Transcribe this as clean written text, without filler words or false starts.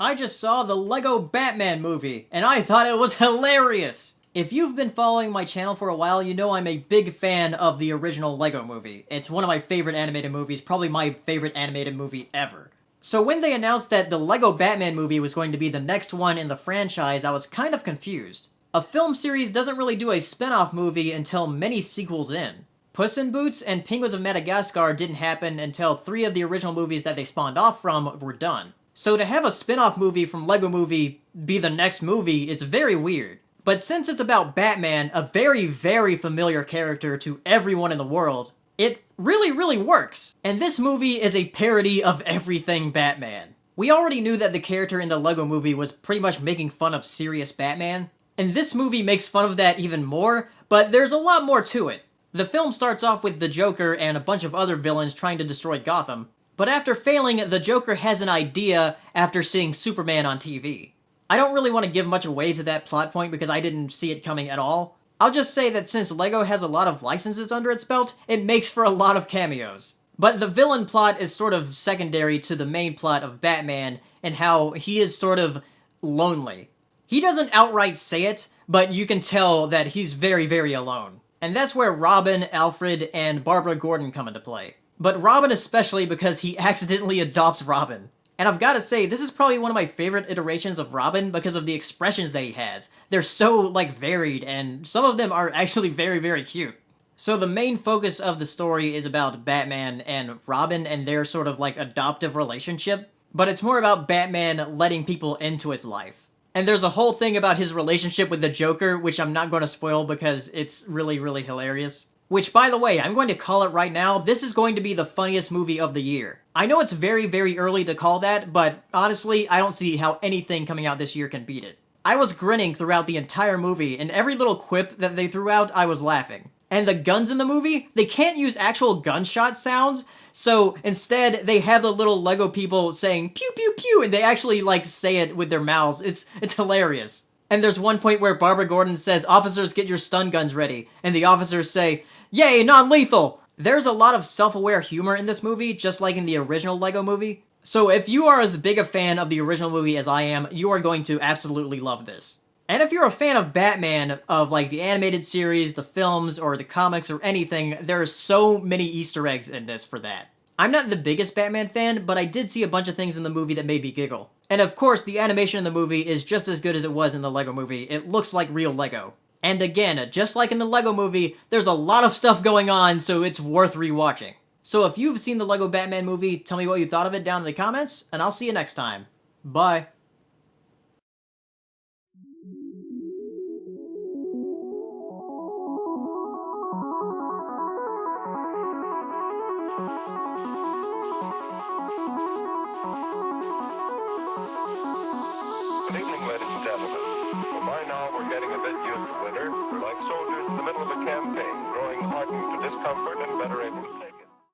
I just saw the Lego Batman movie, and I thought it was hilarious! If you've been following my channel for a while, you know I'm a big fan of the original Lego movie. It's one of my favorite animated movies, probably my favorite animated movie ever. So when they announced that the Lego Batman movie was going to be the next one in the franchise, I was kind of confused. A film series doesn't really do a spin-off movie until many sequels in. Puss in Boots and Penguins of Madagascar didn't happen until 3 of the original movies that they spawned off from were done. So to have a spin-off movie from Lego Movie be the next movie is very weird. But since it's about Batman, a very, very familiar character to everyone in the world, it really works. And this movie is a parody of everything Batman. We already knew that the character in the Lego Movie was pretty much making fun of serious Batman, and this movie makes fun of that even more, but there's a lot more to it. The film starts off with the Joker and a bunch of other villains trying to destroy Gotham, but after failing, the Joker has an idea after seeing Superman on TV. I don't really want to give much away to that plot point because I didn't see it coming at all. I'll just say that since LEGO has a lot of licenses under its belt, it makes for a lot of cameos. But the villain plot is sort of secondary to the main plot of Batman and how he is sort of lonely. He doesn't outright say it, but you can tell that he's very alone. And that's where Robin, Alfred, and Barbara Gordon come into play. But Robin especially because he accidentally adopts Robin. And I've gotta say, this is probably one of my favorite iterations of Robin because of the expressions that he has. They're so, varied, and some of them are actually very cute. So the main focus of the story is about Batman and Robin and their sort of, adoptive relationship. But it's more about Batman letting people into his life. And there's a whole thing about his relationship with the Joker, which I'm not going to spoil because it's really hilarious. Which, by the way, I'm going to call it right now, this is going to be the funniest movie of the year. I know it's very early to call that, but honestly, I don't see how anything coming out this year can beat it. I was grinning throughout the entire movie, and every little quip that they threw out, I was laughing. And the guns in the movie, they can't use actual gunshot sounds, so instead, they have the little Lego people saying pew pew pew, and they actually say it with their mouths. It's hilarious. And there's one point where Barbara Gordon says, "Officers, get your stun guns ready," and the officers say, "Yay, non-lethal!" There's a lot of self-aware humor in this movie, just like in the original Lego Movie. So if you are as big a fan of the original movie as I am, you are going to absolutely love this. And if you're a fan of Batman, of the animated series, the films, or the comics, or anything, there are so many Easter eggs in this for that. I'm not the biggest Batman fan, but I did see a bunch of things in the movie that made me giggle. And of course, the animation in the movie is just as good as it was in the Lego Movie. It looks like real Lego. And again, just like in the Lego Movie, there's a lot of stuff going on, so it's worth rewatching. So if you've seen the Lego Batman movie, tell me what you thought of it down in the comments, and I'll see you next time. Bye. Good evening, ladies and gentlemen. Well, by now we're getting a bit used to winter. We're like soldiers in the middle of a campaign, growing hardened to discomfort and better able to take